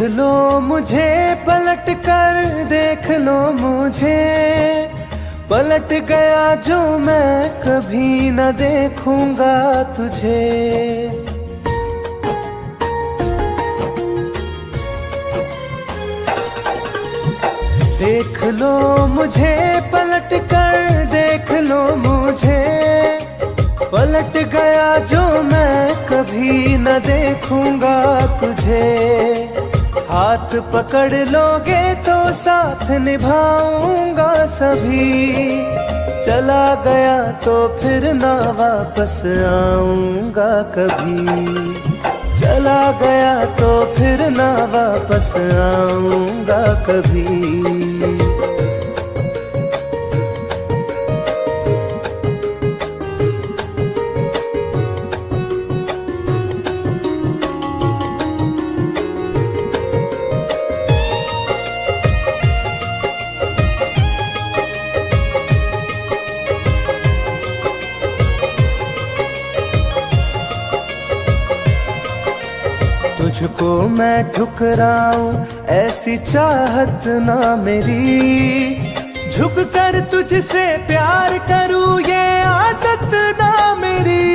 लो मुझे पलट कर, देख लो मुझे, पलट गया जो मैं कभी न देखूंगा तुझे। देख लो मुझे पलट कर, देख लो मुझे, पलट गया जो मैं कभी न देखूंगा तुझे। हाथ पकड़ लोगे तो साथ निभाऊंगा सभी, चला गया तो फिर ना वापस आऊंगा कभी। चला गया तो फिर ना वापस आऊंगा कभी। तुझको मैं ठुकराऊं ऐसी चाहत ना मेरी, झुक कर तुझसे प्यार करूं ये आदत ना मेरी।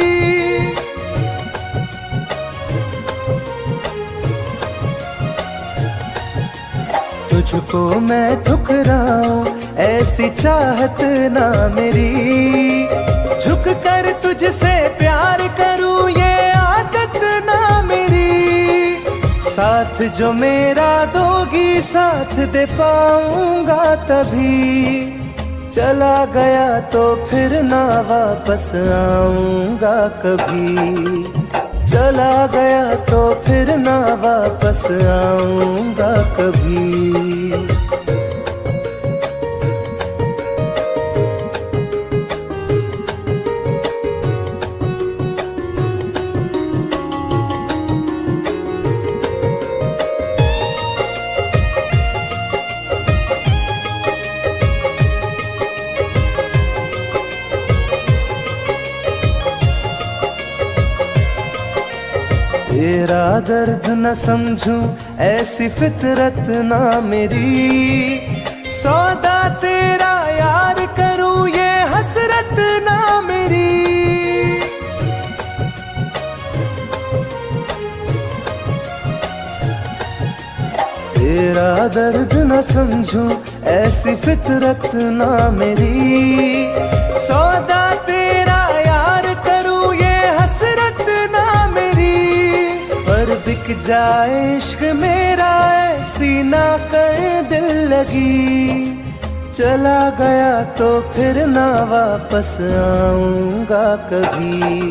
तुझको मैं ठुकराऊं ऐसी चाहत ना मेरी, झुक कर तुझसे प्यार करूं ये आदत ना मेरी। साथ जो मेरा दोगी साथ दे पाऊंगा तभी, चला गया तो फिर ना वापस आऊंगा कभी। चला गया तो फिर ना वापस आऊंगा कभी। तेरा दर्द न समझूं ऐसी फितरत ना मेरी, सौदा तेरा यार करूं ये हसरत ना मेरी। तेरा दर्द न समझूं ऐसी फितरत ना मेरी, सौदा तेरा यार करूं ये हसरत ना मेरी। पर बिक जाए इश्क मेरा ऐसी ना कर दिल लगी, चला गया तो फिर ना वापस आऊंगा कभी।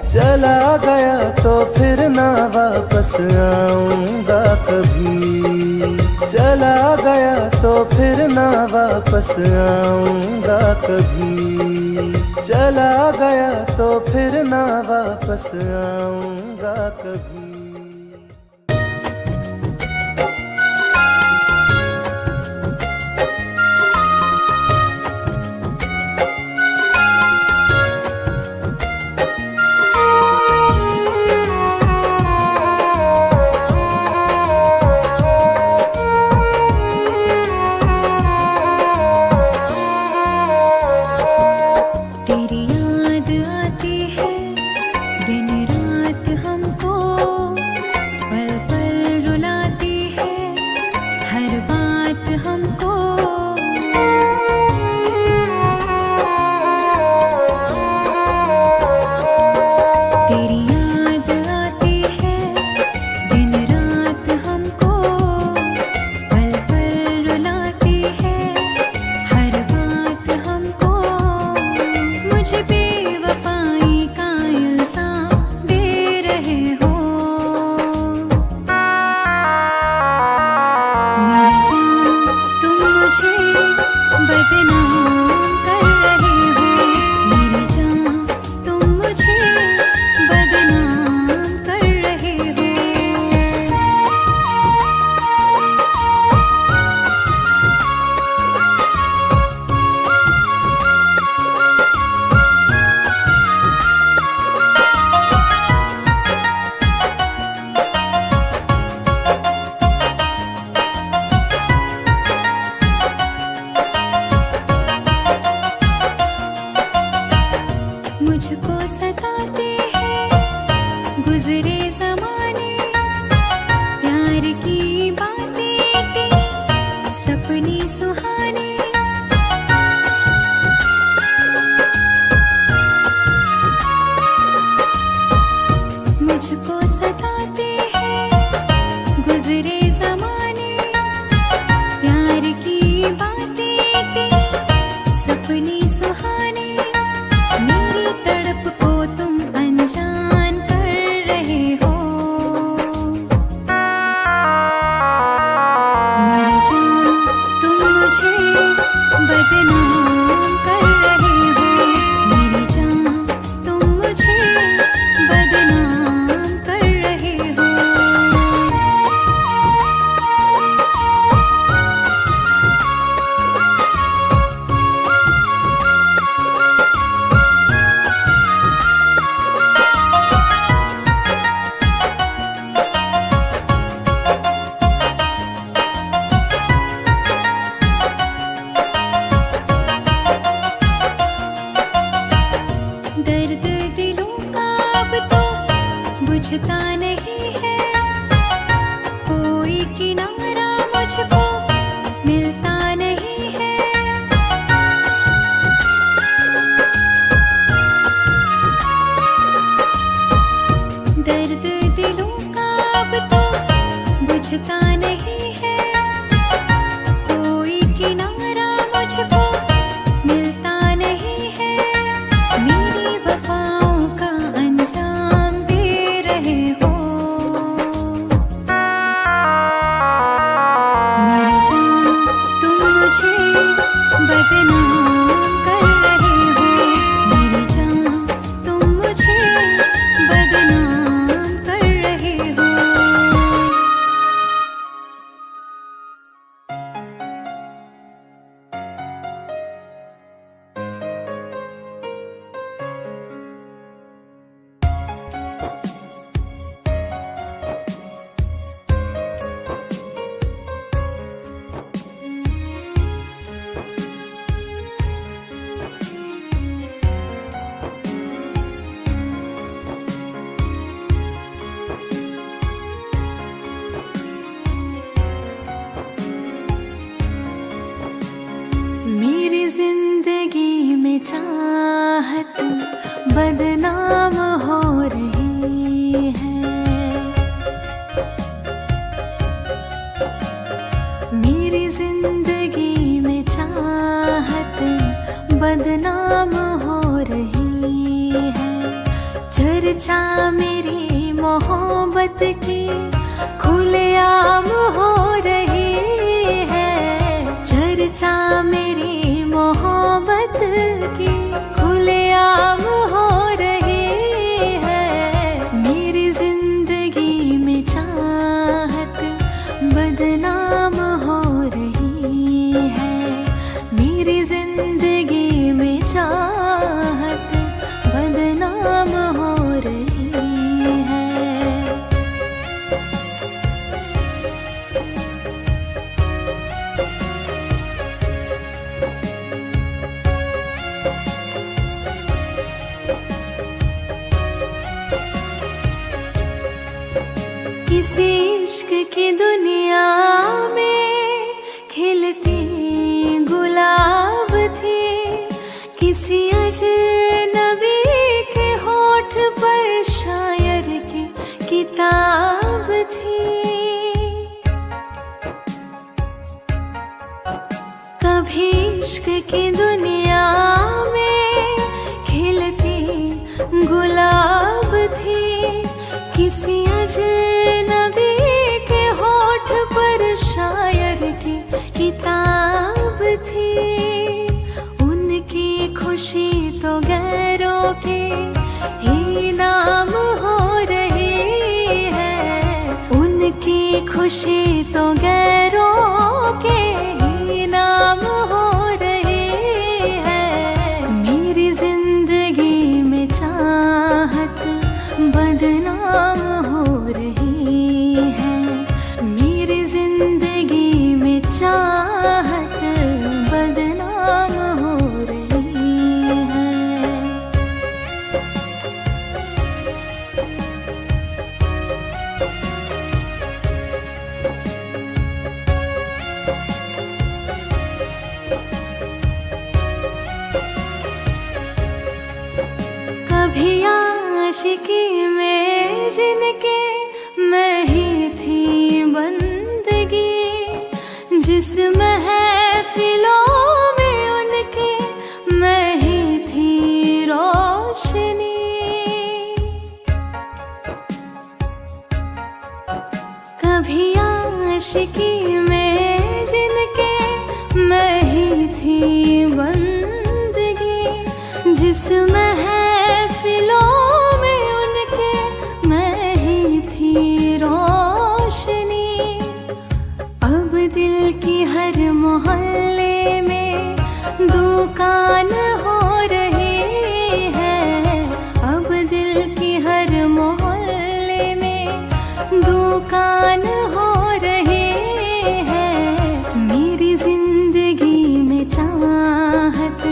चला गया तो फिर ना वापस आऊंगा कभी। चला गया तो फिर ना वापस आऊंगा कभी। चला गया तो फिर ना वापस आऊंगा कभी। बदनाम कर रहे हो। मेरी जान तुम मुझे बदनाम कर रहे हो। मेरी जिंदगी में चाहत बदनाम हो रही है। मेरी जिंदगी में चाहत बदनाम हो रही है। चर्चा मेरी मोहब्बत की खुलेआम हो रही है। चर्चा मेरी मोहब्बत की खुलेआम हो रही है। मेरी जिंदगी में चाहत बदनाम हो रही है। मेरी जिंदगी में चाहत बदनाम हो रही है। किसी इश्क की दुनिया में खिलती गुलाब थी। किसी अजनबी के होठ पर शायर की किताब थी। कभी इश्क की दुनिया में खिलती गुलाब थी। किसी अजनबी के होठ पर शायर की किताब थी। उनकी खुशी तो गैरों के ही नाम हो रही है। उनकी खुशी तो गैरों के ही नाम हो रही है। मेरी जिंदगी में चाहत बदनाम हो रही है। मेरी जिंदगी में चाहत बदनाम हो रही है। कभी आशिकी में जिनके मैं ही थी बंदगी। जिस महफिलों में उनके मैं ही थी रोशनी। कभी आशिकी में जिनके मैं ही थी बंदगी। जिस महफिलों में उनके मैं ही थी रोशनी। अब दिल की हर मोहल्ले में दुकान हो रही है। अब दिल की हर मोहल्ले में दुकान हो रही है। मेरी जिंदगी में चाहत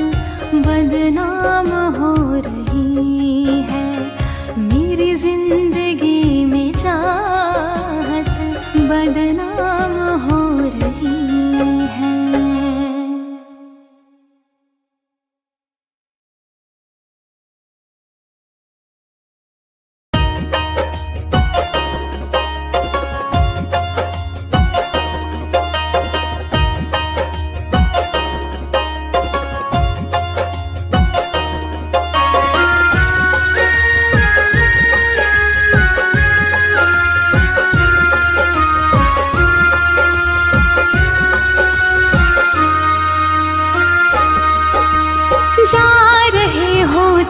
बदनाम हो रही है। मेरी जिंदगी में चाहत बदनाम हो रही है।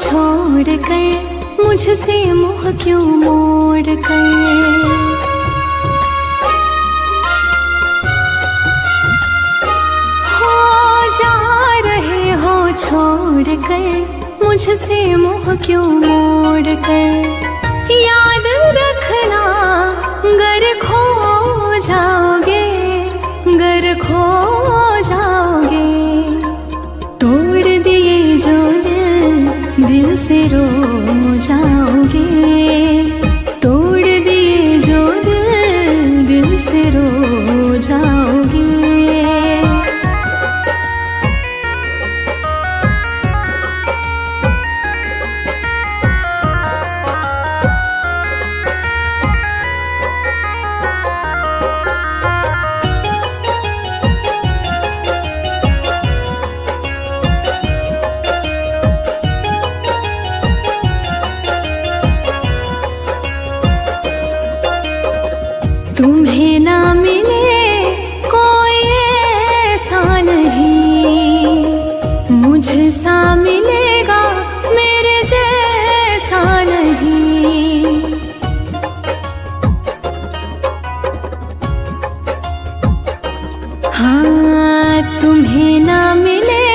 छोड़ कर, मुझसे मुँह क्यों मोड़ कर। जा रहे हो छोड़ कर, मुझसे मुँह क्यों मोड़ कर। याद रखना गर खो जाओगे, गर खो जाओगे। तोड़ दिए जो दिल से रो जाओगे। तोड़ दिए जो दिल से रो जाओगे। तुम्हें ना मिले कोई ऐसा नहीं, मुझसा मिलेगा मेरे जैसा नहीं। हाँ तुम्हें ना मिले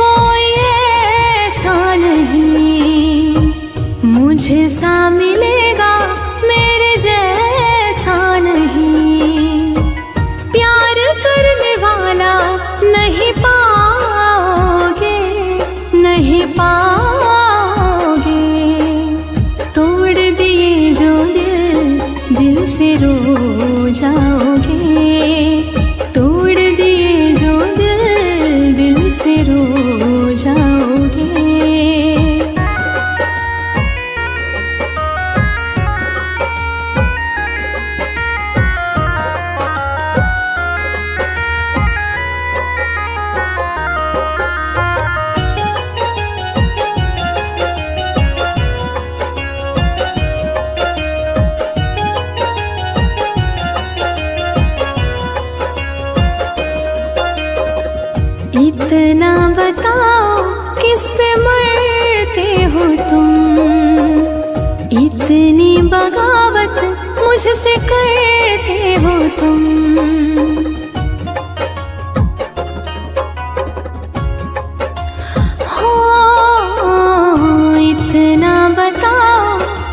कोई ऐसा नहीं, मुझसा मिलेगा मेरे जैसा नहीं। प्यार करने वाला नहीं पाओगे, नहीं पाओगे। तोड़ दिए जो दिल से रो जाओगे। तोड़ दिए जो दिल से रो जाओगे। इतना बताओ किस पे मरते हो तुम, इतनी बगावत मुझसे करते हो तुम। हो इतना बताओ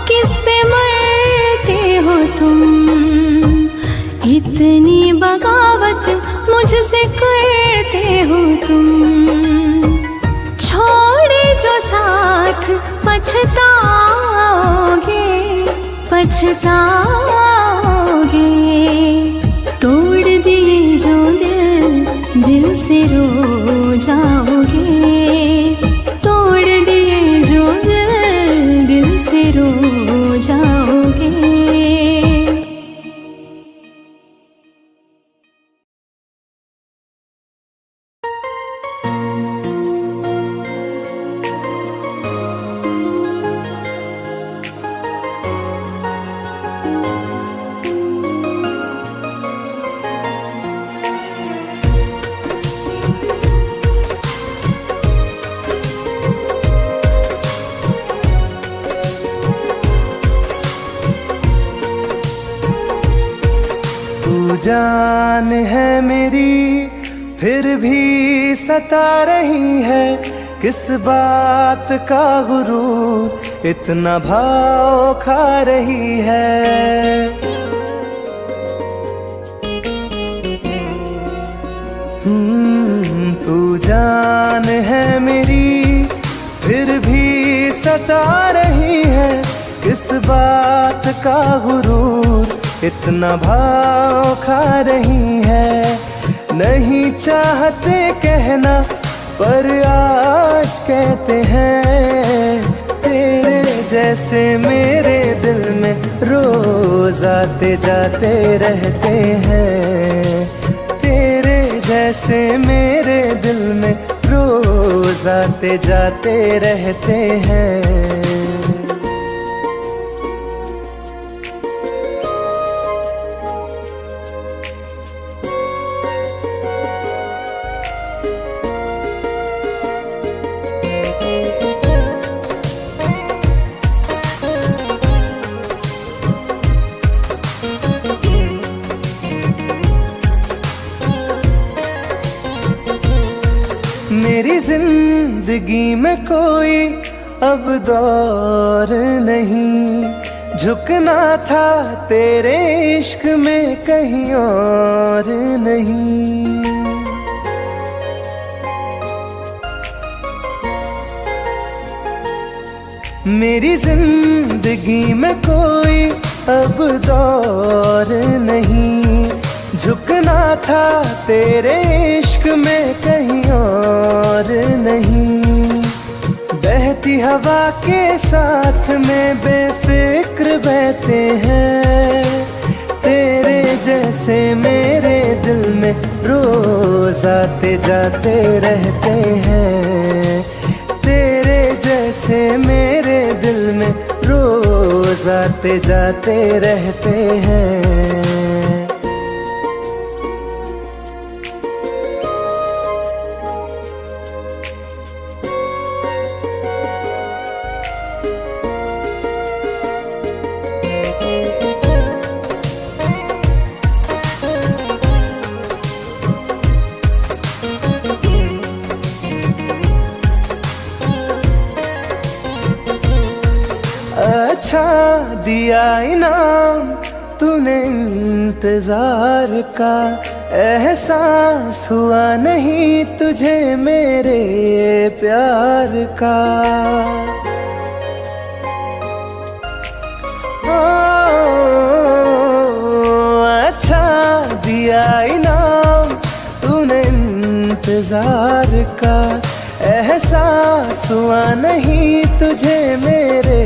किस पे मरते हो तुम, इतनी बगावत मुझसे करते हो तुम। छोड़े जो साथ पछताओगे, पछताओगे। तोड़ दिए जो दिल से रो जाओगे। तोड़ दिए जो दिल से रो जाओगे। जान है मेरी फिर भी सता रही है, किस बात का गुरूर इतना भाव खा रही है। तू जान है मेरी फिर भी सता रही है, किस बात का गुरूर इतना भाव खा रही है। नहीं चाहते कहना पर आज कहते हैं, तेरे जैसे मेरे दिल में रोज आते जाते रहते हैं। तेरे जैसे मेरे दिल में रोज आते जाते रहते हैं। मेरी जिंदगी में कोई अब दौर नहीं, झुकना था तेरे इश्क में कहीं और नहीं। मेरी जिंदगी में कोई अब दौर नहीं, झुकना था तेरे इश्क में कहीं और नहीं। बहती हवा के साथ में बेफिक्र बहते हैं, तेरे जैसे मेरे दिल में रोज आते जाते रहते हैं। तेरे जैसे मेरे दिल में रोज आते जाते रहते हैं। अच्छा दिया इनाम तूने इंतजार का, एहसास हुआ नहीं तुझे मेरे प्यार का। अच्छा दिया इनाम तूने इंतजार का, एहसास हुआ नहीं तुझे मेरे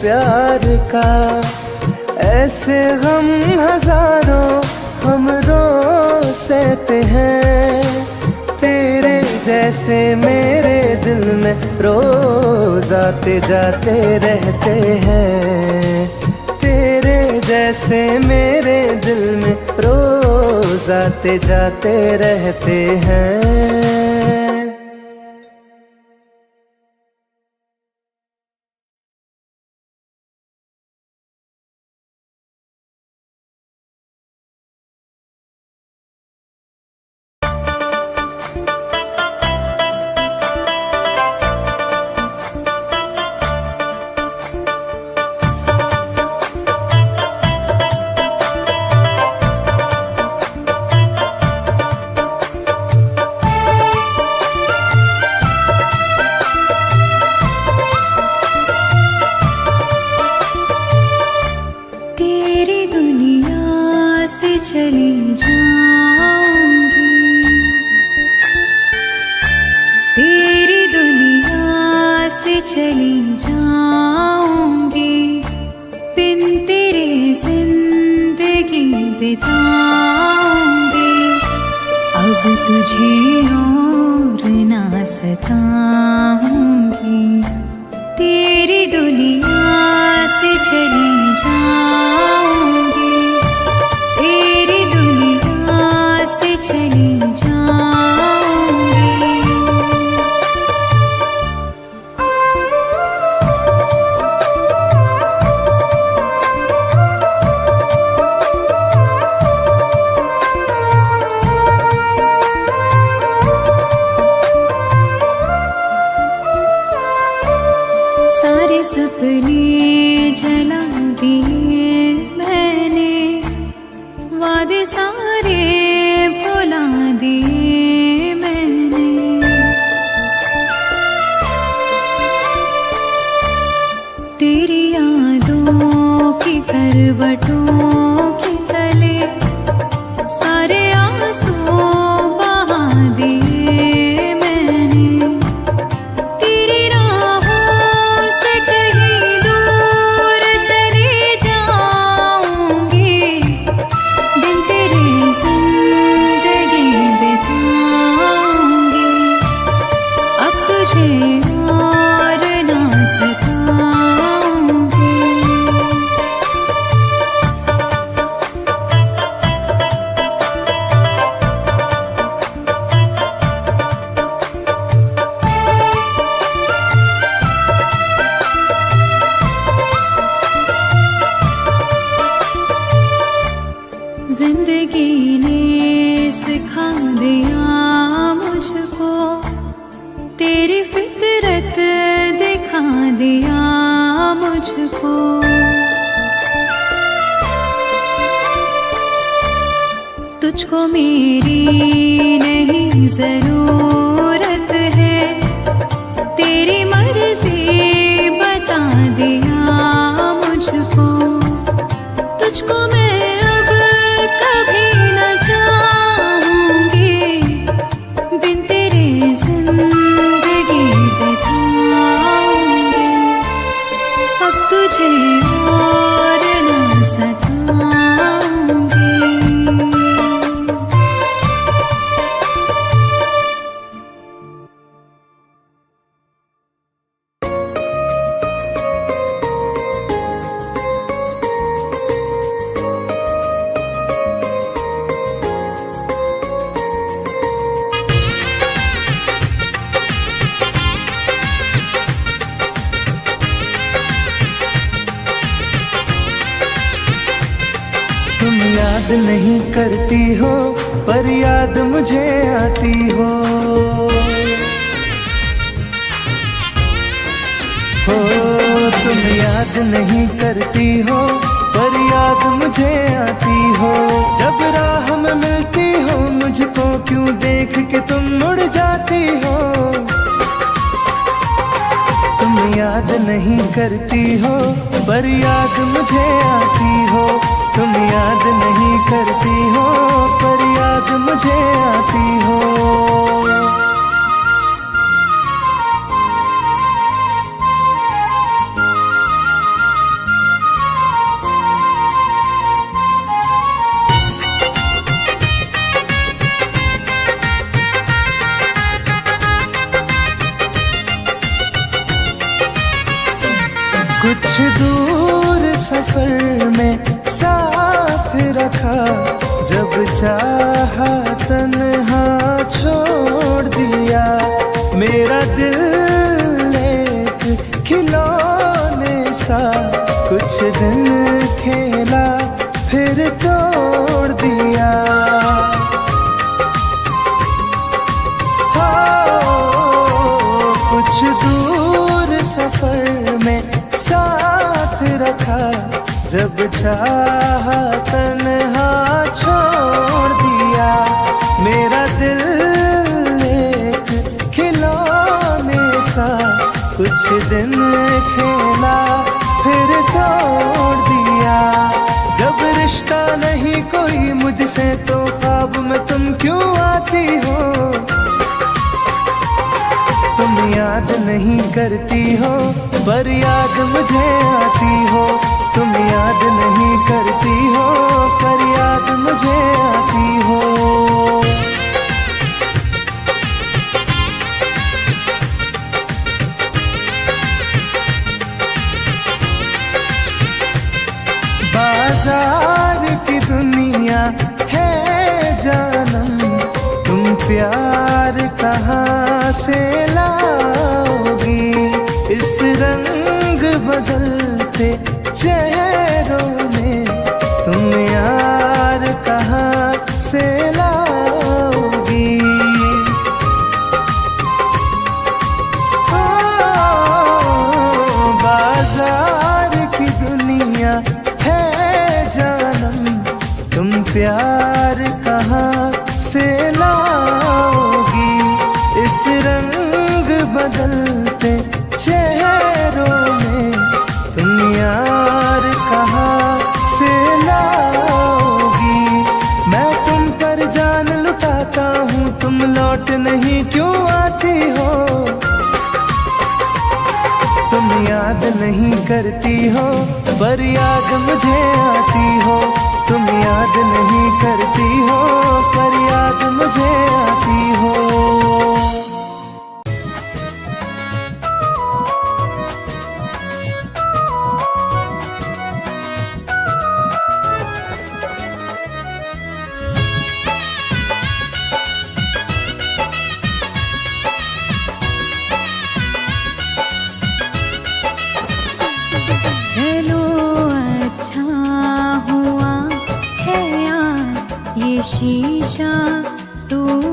प्यार का। ऐसे गम हजारों हम रोज सहते हैं, तेरे जैसे मेरे दिल में रोज आते जाते रहते हैं। तेरे जैसे मेरे दिल में रोज आते जाते रहते हैं। चली जाऊंगी, तेरी दुनिया से चली जाऊंगी, बिन तेरे जिंदगी बिताऊंगी। अब तुझे और ना सताऊंगी, तेरी दुनिया से चली जाऊंगी, तेरी दुनिया से चली जाऊंगी। सारे सपने जला दिए मैंने, वादे सारे भुला दिए मैंने। तेरी यादों की करवटों के तले सारे आंसू बहा दिए मैंने। तेरी राहों से कहीं दूर चली जाऊंगी, दिन तेरे जिंदगी बिताऊंगी। अब तुझे और ना सताऊंगी। जिंदगी ने सिखा दिया मुझको तेरी फितरत दिखा दिया मुझको। तुझको मेरी नहीं जरूरत है, तेरी मर्जी बता दिया मुझको। तुझको मैं अब कभी न चाहूंगी, बिन तेरे जिंदगी बिताऊंगी। अब तुझे और न सताऊंगी। तुम याद नहीं करती हो पर याद मुझे आती हो। तुम याद नहीं करती हो पर याद मुझे आती हो। जब राह में मिलती हो मुझको क्यों देख के तुम मुड़ जाती हो। तुम याद नहीं करती हो पर याद मुझे आती हो। तुम याद नहीं करती हो पर याद मुझे आती हो। कुछ दूर सफर में साथ रखा, जब चाहा तन्हा छोड़ दिया। मेरा दिल एक खिलौने सा कुछ दिन खेला फिर तोड़ दिया। कुछ दूर सफर में साथ रखा, जब चाहा तन्हा छोड़ दिया। मेरा दिल एक खिलौने सा कुछ दिन खेला फिर तोड़ दिया। जब रिश्ता नहीं कोई मुझसे तो ख्वाब में तुम क्यों आती हो। तुम याद नहीं करती हो पर याद मुझे आती हो। तुम याद नहीं करती हो पर याद मुझे आती हो। बाजार की दुनिया है जानम, तुम प्यार कहाँ से लाओगी। इस रंग बदलते चेहरों में तुम यार कहाँ से लाओगी। बाजार की दुनिया है जानम, तुम प्यार कहाँ से लाओगी। इस रंग बदलते चेहरों में तुम यार कहाँ से लाओगी। मैं तुम पर जान लुटाता हूँ, तुम लौट नहीं क्यों आती हो। तुम याद नहीं करती हो पर याद मुझे आती हो। तुम याद नहीं करती हो पर याद मुझे आती हो। चलो अच्छा हुआ है यार ये शीशा टूट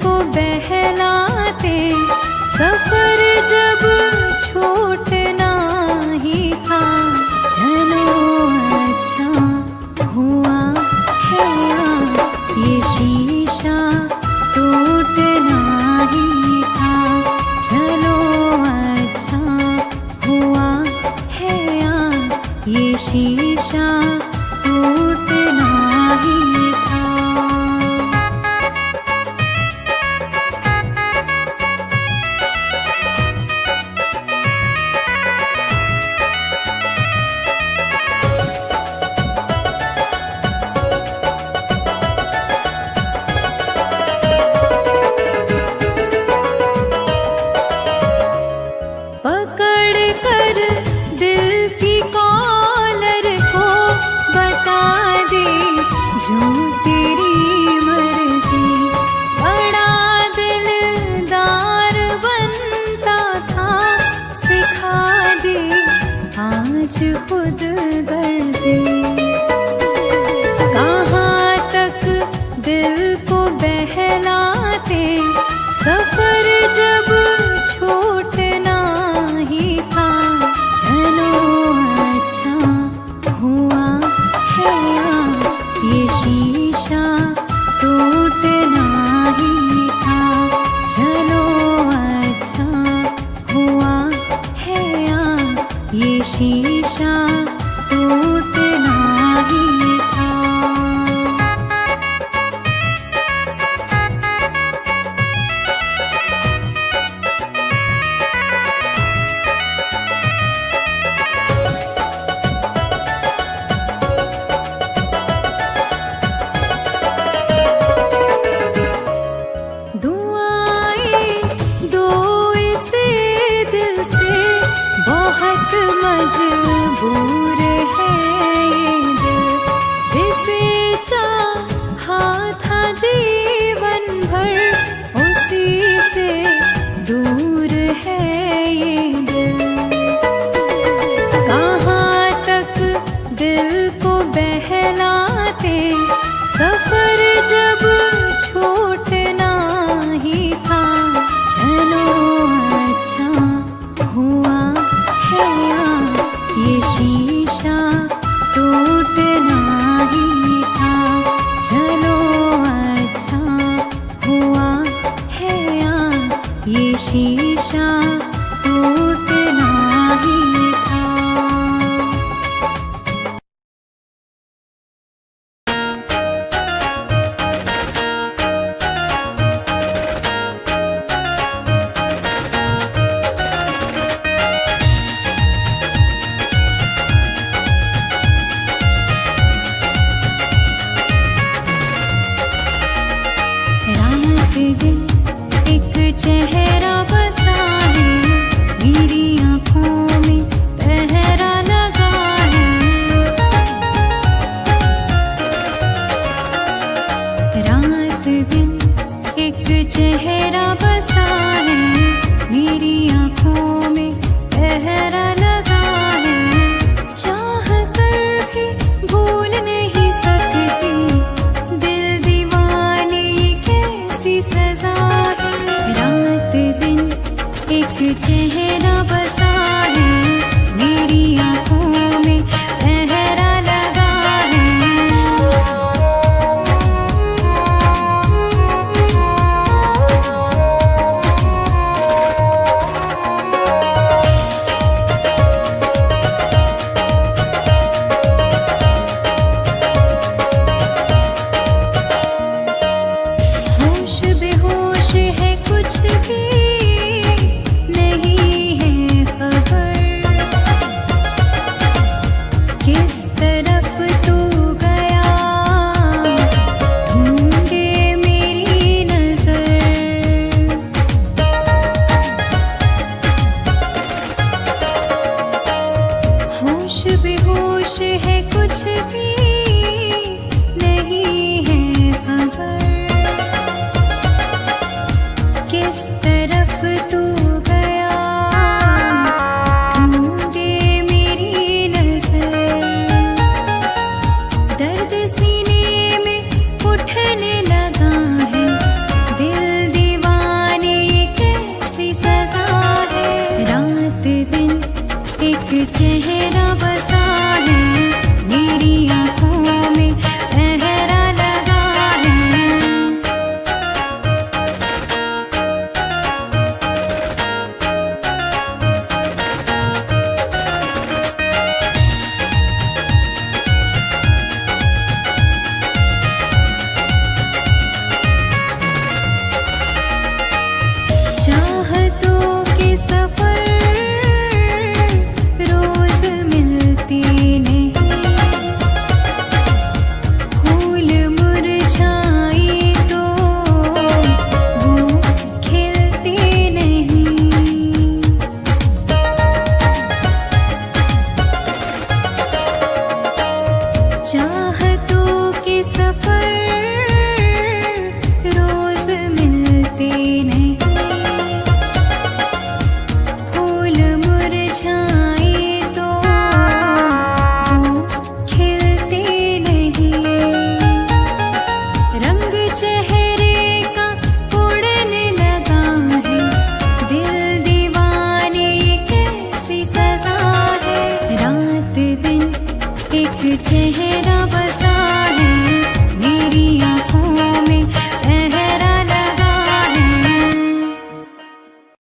को बहलाते, सफर जब छूटना ही था। चलो अच्छा हुआ है ये शीशा टूटना ही था। चलो अच्छा हुआ है ये शीशा टूटना ही था। पकड़ कर दिल की कॉलर को बता दे जो तेरी मर्जी। बड़ा दिलदार बनता था, सिखा दे आज खुद गर्जी। कहाँ तक दिल को बहलाते, सफर जब छूटना ही था। चलो अच्छा हुआ है ये शीशा टूटना ही था। चलो अच्छा हुआ है ये शीशा टूटना ही था। दुआएं दो इसे दिल से, बहुत मजबूर है ये दिल। जिसे चाहा था जीवन भर, उसी से दूर है ये दिल। कहाँ तक दिल को बहलाते, सफर जब छूटना ही था। चलो अच्छा हुआ है ये शीशा टूटना ही था। चलो अच्छा हुआ है ये शीशा टूटना ही था। रात दिन एक चेहरा बसा है, मेरी आँखों में पहरा लगा है। रात दिन एक चेहरा बसा है, मेरी आँखों में पहरा लगा है। चाह कर भी भूल नहीं सकती, दिल दीवाने कैसी सजा है। रात दिन एक चेहरा बसा है, मेरी आँखों में पहरा लगा है। होश बेहोश है, कुछ भी नहीं है खबर। किस तरफ तू गया, ढूंढे मेरी नजर। होश बेहोश है, कुछ भी नहीं है खबर। किस तरफ तू गया, ढूंढे मेरी नजर। दर्द सीने में उठने लगा है, दिल खिलते नहीं, फूल मुरझाए तो वो खिलते नहीं, रंग चेहरे का उड़ने लगा है, दिल दीवाने कैसी सजा है, रात दिन एक चेहरा बसा है मेरी